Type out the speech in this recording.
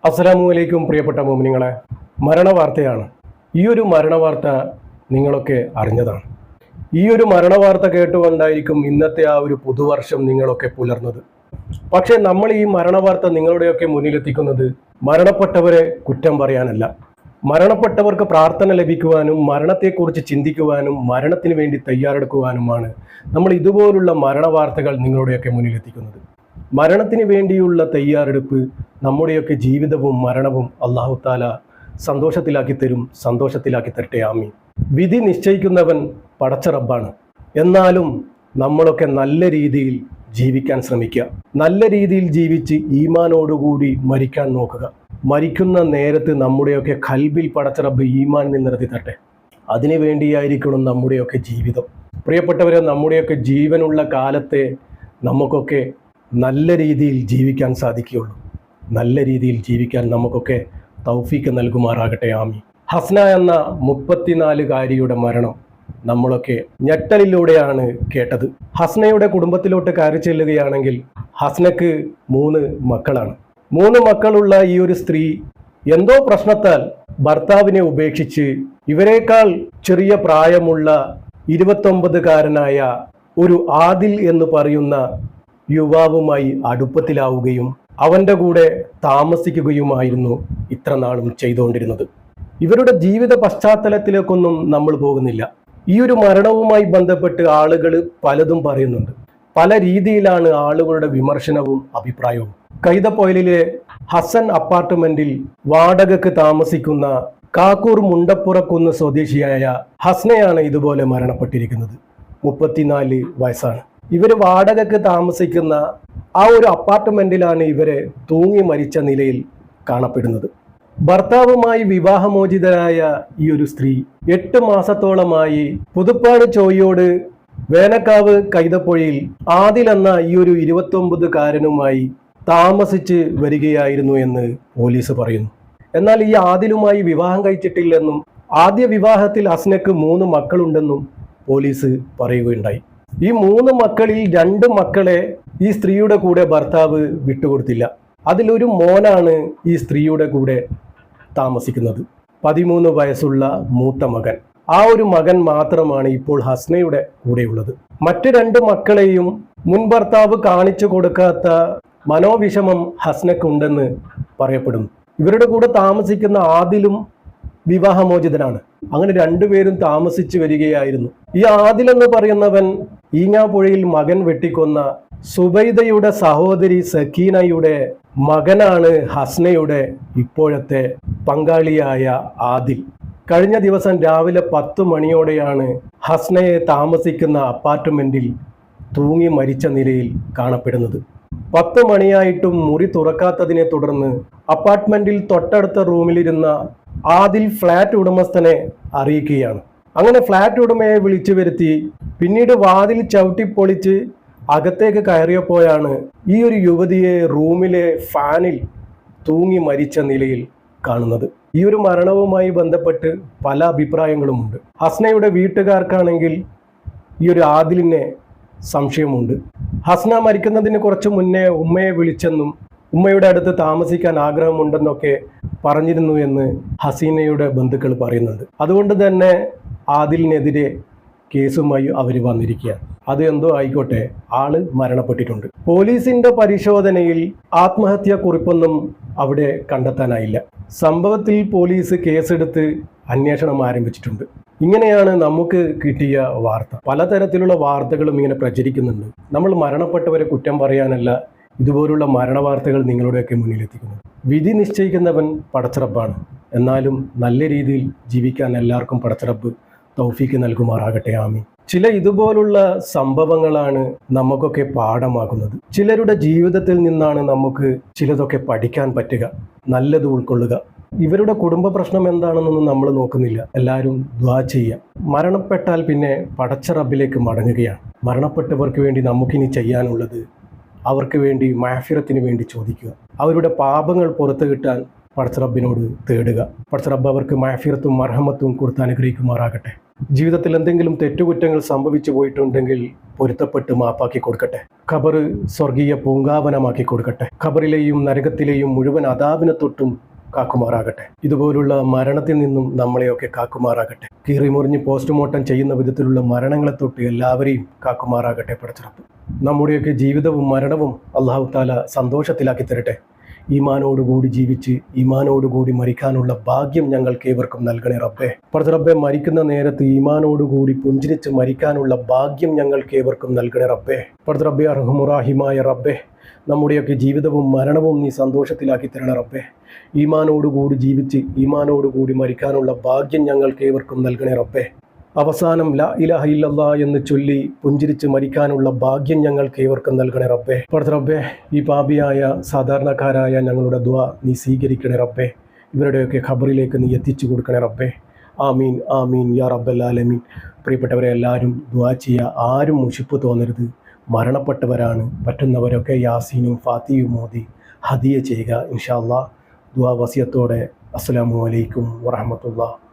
അസ്സലാമു അലൈക്കും പ്രിയപ്പെട്ട മോമിനിങ്ങളെ, മരണവാർത്തയാണ്. ഈ ഒരു മരണവാർത്ത നിങ്ങളൊക്കെ അറിഞ്ഞതാണ്. ഈ ഒരു മരണവാർത്ത കേട്ടുകൊണ്ടായിരിക്കും ഇന്നത്തെ ആ ഒരു പുതുവർഷം നിങ്ങളൊക്കെ പുലർന്നത്. പക്ഷേ നമ്മൾ ഈ മരണവാർത്ത നിങ്ങളുടെയൊക്കെ മുന്നിലെത്തിക്കുന്നത് മരണപ്പെട്ടവരെ കുറ്റം പറയാനല്ല, മരണപ്പെട്ടവർക്ക് പ്രാർത്ഥന ലഭിക്കുവാനും മരണത്തെക്കുറിച്ച് ചിന്തിക്കുവാനും മരണത്തിന് വേണ്ടി തയ്യാറെടുക്കുവാനുമാണ് നമ്മൾ ഇതുപോലുള്ള മരണവാർത്തകൾ നിങ്ങളുടെയൊക്കെ മുന്നിലെത്തിക്കുന്നത്. മരണത്തിന് വേണ്ടിയുള്ള തയ്യാറെടുപ്പ് നമ്മുടെയൊക്കെ ജീവിതവും മരണവും അല്ലാഹു തആല സന്തോഷത്തിലാക്കി തരട്ടെ, ആമീൻ. വിധി നിശ്ചയിക്കുന്നവൻ പടച്ച റബ്ബാണ്. എന്നാലും നമ്മളൊക്കെ നല്ല രീതിയിൽ ജീവിക്കാൻ ശ്രമിക്കുക. നല്ല രീതിയിൽ ജീവിച്ച് ഈമാനോടുകൂടി മരിക്കാൻ നോക്കുക. മരിക്കുന്ന നേരത്ത് നമ്മുടെയൊക്കെ ഖൽബിൽ പടച്ച റബ്ബ് ഈമാൻ നിലനിർത്തി തരട്ടെ. അതിനു വേണ്ടിയായിരിക്കണം നമ്മുടെയൊക്കെ ജീവിതം. പ്രിയപ്പെട്ടവരെ, നമ്മുടെയൊക്കെ ജീവനുള്ള കാലത്തെ നമുക്കൊക്കെ നല്ല രീതിയിൽ ജീവിക്കാൻ സാധിക്കുകയുള്ളൂ. നല്ല രീതിയിൽ ജീവിക്കാൻ നമുക്കൊക്കെ തൗഫീക്ക് നൽകുമാറാകട്ടെ, ആമീൻ. ഹസ്ന എന്ന 34-കാരിയുടെ മരണം നമ്മളൊക്കെ ഞെട്ടലിലൂടെയാണ് കേട്ടത്. ഹസ്നയുടെ കുടുംബത്തിലോട്ട് കയറി ചെല്ലുകയാണെങ്കിൽ ഹസ്നക്ക് 3 മക്കളാണ്. 3 മക്കളുള്ള ഈ ഒരു സ്ത്രീ എന്തോ പ്രശ്നത്താൽ ഭർത്താവിനെ ഉപേക്ഷിച്ച് ഇവരെക്കാൾ ചെറിയ പ്രായമുള്ള 29-കാരനായ ഒരു ആദിൽ എന്ന് പറയുന്ന യുവാവുമായി അടുപ്പത്തിലാവുകയും അവൻ്റെ കൂടെ താമസിക്കുകയുമായിരുന്നു ഇത്ര നാളും ചെയ്തുകൊണ്ടിരുന്നത്. ഇവരുടെ ജീവിത പശ്ചാത്തലത്തിലേക്കൊന്നും നമ്മൾ പോകുന്നില്ല. ഈ ഒരു മരണവുമായി ബന്ധപ്പെട്ട് ആളുകൾ പലതും പറയുന്നുണ്ട്. പല രീതിയിലാണ് ആളുകളുടെ വിമർശനവും അഭിപ്രായവും. കൈതപ്പൊയിലിലെ ഹസൻ അപ്പാർട്ട്മെന്റിൽ വാടകയ്ക്ക് താമസിക്കുന്ന കാക്കൂർ മുണ്ടപ്പുറക്കുന്ന് സ്വദേശിയായ ഹസ്നയാണ് ഇതുപോലെ മരണപ്പെട്ടിരിക്കുന്നത്. 34 വയസ്സാണ്. ഇവര് വാടകയ്ക്ക് താമസിക്കുന്ന ആ ഒരു അപ്പാർട്ട്മെന്റിലാണ് ഇവരെ തൂങ്ങി മരിച്ച നിലയിൽ കാണപ്പെടുന്നത്. ഭർത്താവുമായി വിവാഹമോചിതരായ ഈ ഒരു സ്ത്രീ 8 മാസത്തോളമായി പുതുപ്പാട് ചോയ്യോട് വേനക്കാവ് കൈതപ്പൊഴിയിൽ ആദിൽ എന്ന ഈ ഒരു 29-കാരനുമായി താമസിച്ച് വരികയായിരുന്നു എന്ന് പോലീസ് പറയുന്നു. എന്നാൽ ഈ ആദിലുമായി വിവാഹം കഴിച്ചിട്ടില്ലെന്നും ആദ്യ വിവാഹത്തിൽ ഹസ്നക്ക് 3 മക്കളുണ്ടെന്നും പോലീസ് പറയുകയുണ്ടായി. ഈ 3 മക്കളിൽ 2 മക്കളെ ഈ സ്ത്രീയുടെ കൂടെ ഭർത്താവ് വിട്ടുകൊടുത്തില്ല. അതിലൊരു മോനാണ് ഈ സ്ത്രീയുടെ കൂടെ താമസിക്കുന്നത്. 13 വയസ്സുള്ള മൂത്ത മകൻ. ആ ഒരു മകൻ മാത്രമാണ് ഇപ്പോൾ ഹസ്നയുടെ കൂടെയുള്ളത്. മറ്റ് 2 മക്കളെയും മുൻ ഭർത്താവ് കാണിച്ചു കൊടുക്കാത്ത മനോവിഷമം ഹസ്നക്കുണ്ടെന്ന് പറയപ്പെടുന്നു. ഇവരുടെ കൂടെ താമസിക്കുന്ന ആദിലും വിവാഹമോചിതനാണ്. അങ്ങനെ 2 പേരും താമസിച്ചു വരികയായിരുന്നു. ഈ ആദിൽ എന്ന് പറയുന്നവൻ ഈങ്ങാപ്പുഴയിൽ മകൻ വെട്ടിക്കൊന്ന സുബൈദയുടെ സഹോദരി സക്കീനയുടെ മകനാണ് ഹസ്നയുടെ ഇപ്പോഴത്തെ പങ്കാളിയായ ആദിൽ. കഴിഞ്ഞ ദിവസം രാവിലെ 10 മണിയോടെയാണ് ഹസ്നയെ താമസിക്കുന്ന അപ്പാർട്ട്മെന്റിൽ തൂങ്ങി മരിച്ച നിലയിൽ കാണപ്പെടുന്നത്. 10 മണിയായിട്ടും മുറി തുറക്കാത്തതിനെ തുടർന്ന് അപ്പാർട്ട്മെന്റിൽ തൊട്ടടുത്ത റൂമിലിരുന്ന ആദിൽ ഫ്ലാറ്റ് ഉടമസ്ഥനെ അറിയിക്കുകയാണ്. അങ്ങനെ ഫ്ലാറ്റ് ഉടമയെ വിളിച്ചു വരുത്തി പിന്നീട് വാതിൽ ചവിട്ടിപ്പൊളിച്ച് അകത്തേക്ക് കയറിയപ്പോഴാണ് ഈ ഒരു യുവതിയെ റൂമിലെ ഫാനിൽ തൂങ്ങി മരിച്ച നിലയിൽ കാണുന്നത്. ഈ ഒരു മരണവുമായി ബന്ധപ്പെട്ട് പല അഭിപ്രായങ്ങളുമുണ്ട്. ഹസ്നയുടെ വീട്ടുകാർക്കാണെങ്കിൽ ഈ ഒരു ആദിലിനെ സംശയമുണ്ട്. ഹസ്ന മരിക്കുന്നതിന് കുറച്ച് മുന്നേ ഉമ്മയെ വിളിച്ചെന്നും ഉമ്മയുടെ അടുത്ത് താമസിക്കാൻ ആഗ്രഹമുണ്ടെന്നൊക്കെ പറഞ്ഞിരുന്നു എന്ന് ഹസീനയുടെ ബന്ധുക്കൾ പറയുന്നുണ്ട്. അതുകൊണ്ട് തന്നെ ആദിലിനെതിരെ കേസുമായി അവർ വന്നിരിക്കുകയാണ്. അത് എന്തോ ആയിക്കോട്ടെ, ആള് മരണപ്പെട്ടിട്ടുണ്ട്. പോലീസിന്റെ പരിശോധനയിൽ ആത്മഹത്യാ കുറിപ്പൊന്നും അവിടെ കണ്ടെത്താനായില്ല. സംഭവത്തിൽ പോലീസ് കേസെടുത്ത് അന്വേഷണം ആരംഭിച്ചിട്ടുണ്ട്. ഇങ്ങനെയാണ് നമുക്ക് കിട്ടിയ വാർത്ത. പലതരത്തിലുള്ള വാർത്തകളും ഇങ്ങനെ പ്രചരിക്കുന്നുണ്ട്. നമ്മൾ മരണപ്പെട്ടവരെ കുറ്റം പറയാനല്ല ഇതുപോലുള്ള മരണവാർത്തകൾ നിങ്ങളുടെയൊക്കെ മുന്നിലെത്തിക്കുന്നത്. വിധി നിശ്ചയിക്കുന്നവൻ പടച്ചറബ്ബാണ്. എന്നാലും നല്ല രീതിയിൽ ജീവിക്കാൻ എല്ലാവർക്കും പടച്ചറബ്ബ് തൗഫീക്ക് നൽകുമാറാകട്ടെ, ആമീൻ. ചില ഇതുപോലുള്ള സംഭവങ്ങളാണ് നമുക്കൊക്കെ പാഠമാകുന്നത്. ചിലരുടെ ജീവിതത്തിൽ നിന്നാണ് നമുക്ക് ചിലതൊക്കെ പഠിക്കാൻ പറ്റുക, നല്ലത് ഉൾക്കൊള്ളുക. ഇവരുടെ കുടുംബ പ്രശ്നം എന്താണെന്നൊന്നും നമ്മൾ നോക്കുന്നില്ല. എല്ലാവരും ദുആ ചെയ്യുക. മരണപ്പെട്ടാൽ പിന്നെ പടച്ച റബ്ബിലേക്ക് മടങ്ങുകയാണ്. മരണപ്പെട്ടവർക്ക് വേണ്ടി നമുക്കിനി ചെയ്യാനുള്ളത് അവർക്ക് വേണ്ടി മഅഫിറത്തിന് വേണ്ടി ചോദിക്കുക. അവരുടെ പാപങ്ങൾ പുറത്തു കിട്ടാൻ പടച്ചറബിനോട് തേടുക. പടച്ചറബ് അവർക്ക് മഅഫിറത്തും മർഹമത്തും കൊടുത്ത് അനുഗ്രഹിക്കുമാറാകട്ടെ. ജീവിതത്തിൽ എന്തെങ്കിലും തെറ്റുകുറ്റങ്ങൾ സംഭവിച്ചു പോയിട്ടുണ്ടെങ്കിൽ പൊരുത്തപ്പെട്ട് മാപ്പാക്കി കൊടുക്കട്ടെ. ഖബർ സ്വർഗീയ പൂങ്കാവനമാക്കി കൊടുക്കട്ടെ. ഖബറിലെയും നരകത്തിലെയും മുഴുവൻ അദാബിനെ തൊട്ടും കാക്കുമാറാകട്ടെ. ഇതുപോലുള്ള മരണത്തിൽ നിന്നും നമ്മളെയൊക്കെ കാക്കുമാറാകട്ടെ. കീറിമുറിഞ്ഞ് പോസ്റ്റ്മോർട്ടം ചെയ്യുന്ന വിധത്തിലുള്ള മരണങ്ങളെ തൊട്ട് എല്ലാവരെയും കാക്കുമാറാകട്ടെ പടച്ചറബ്. നമ്മുടെയൊക്കെ ജീവിതവും മരണവും അല്ലാഹു തആല സന്തോഷത്തിലാക്കി തരട്ടെ. ഈമാനോടുകൂടി ജീവിച്ച് ഈമാനോടുകൂടി മരിക്കാനുള്ള ഭാഗ്യം ഞങ്ങൾക്ക് ഏവർക്കും നൽകണേ റബ്ബേ. പടച്ചറബ്ബേ, മരിക്കുന്ന നേരത്ത് ഈമാനോടുകൂടി പുഞ്ചിരിച്ച് മരിക്കാനുള്ള ഭാഗ്യം ഞങ്ങൾക്ക് ഏവർക്കും നൽകണേ റബ്ബേ. പടച്ചറബ്ബേ, അർഹമുറാഹിമായ റബ്ബേ, നമ്മുടെയൊക്കെ ജീവിതവും മരണവും നീ സന്തോഷത്തിലാക്കി തരണേ റബ്ബേ. ഈമാനോടുകൂടി ജീവിച്ച് ഈമാനോടുകൂടി മരിക്കാനുള്ള ഭാഗ്യം ഞങ്ങൾക്ക് ഏവർക്കും നൽകണേ റബ്ബേ. അവസാനം ലാ ഇലാഹ ഇല്ലല്ലാ എന്ന് ചൊല്ലി പുഞ്ചിരിച്ച് മരിക്കാനുള്ള ഭാഗ്യം ഞങ്ങൾക്ക് ഏവർക്കും നൽകണേ റബ്ബേ. റബ്ബേ, ഈ പാപിയായ സാധാരണക്കാരായ ഞങ്ങളുടെ ദുആ നീ സ്വീകരിക്കണേ റബ്ബേ. ഇവരുടെയൊക്കെ ഖബറിലേക്ക് നീ എത്തിച്ചു കൊടുക്കണേ റബ്ബേ. ആമീൻ ആമീൻ യാ റബ്ബൽ ആലമീൻ. പ്രിയപ്പെട്ടവരെ, എല്ലാവരും ദുആ ചെയ്യുക. ആരും മുഷിപ്പ് തോന്നരുത്. മരണപ്പെട്ടവരാണ്. പറ്റുന്നവരൊക്കെ യാസീനും ഫാത്തിയും മോദി ഹദിയ ചെയ്യുക ഇൻഷാ അല്ലാഹ്. ദുആ വസിയത്തോടെ അസ്സലാമു അലൈക്കും വറഹ്മത്തുള്ളാഹി.